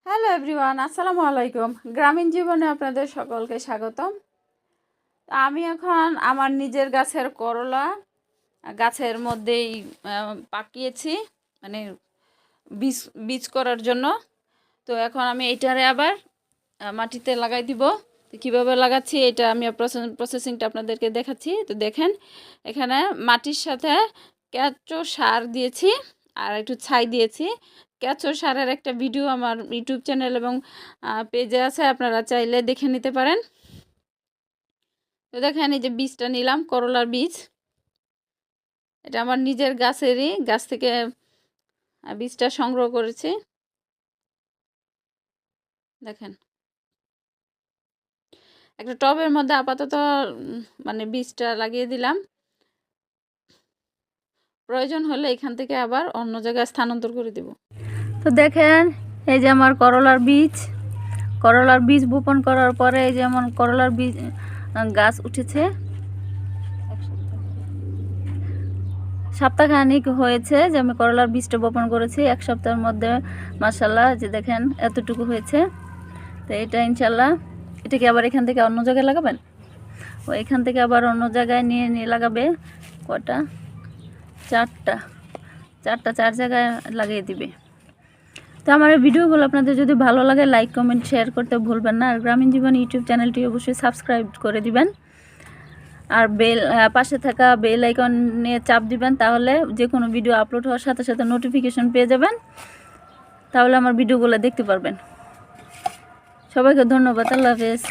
Hello everyone, আসসালামু আলাইকুম। গ্রামীণ জীবনে আপনাদের সকলকে স্বাগতম। আমি এখন আমার নিজের গাছের করলা গাছের মধ্যেই পাকিয়েছি, মানে বীজ বীজ করার জন্য। তো এখন আমি এইটারে আবার মাটিতে লাগাই দিব। তো কীভাবে লাগাচ্ছি এটা আমি প্রসেসিংটা আপনাদেরকে দেখাচ্ছি। তো দেখেন, এখানে মাটির সাথে কেঁচো সার দিয়েছি আর একটু ছাই দিয়েছি। কেঁচো সারের একটা ভিডিও আমার ইউটিউব চ্যানেল এবং পেজে আছে, আপনারা চাইলে দেখে নিতে পারেন। তো দেখেন, এই যে বীজটা নিলাম, করলার বীজ। এটা আমার নিজের গাছেরই, গাছ থেকে বীজটা সংগ্রহ করেছি। দেখেন, একটা টবের মধ্যে আপাতত মানে বীজটা লাগিয়ে দিলাম। প্রয়োজন হলে এখান থেকে আবার অন্য জায়গায় স্থানান্তর করে দেব। তো দেখেন, এই যে আমার করলার বীজ বপন করার পরে এই যে আমার করলার বীজ গাছ উঠেছে। সপ্তাহখানিক হয়েছে যে আমি করলার বীজটা বপন করেছি। এক সপ্তাহের মধ্যে মাশাআল্লাহ যে দেখেন এতটুকু হয়েছে। তো এটা ইনশাল্লাহ, এটাকে আবার এখান থেকে অন্য জায়গায় লাগাবেন। ও এখান থেকে আবার অন্য জায়গায় নিয়ে লাগাবে। কটা? চার জায়গায় লাগিয়ে দিবে। তো আমার এই ভিডিওগুলো আপনাদের যদি ভালো লাগে লাইক কমেন্ট শেয়ার করতে ভুলবেন না। আর গ্রামীণ জীবন ইউটিউব চ্যানেলটি অবশ্যই সাবস্ক্রাইব করে দিবেন। আর পাশে থাকা বেল আইকন নিয়ে চাপ দিবেন, তাহলে যে কোনো ভিডিও আপলোড হওয়ার সাথে সাথে নোটিফিকেশন পেয়ে যাবেন। তাহলে আমার ভিডিওগুলো দেখতে পারবেন। সবাইকে ধন্যবাদ। আল্লাহ হাফেজ।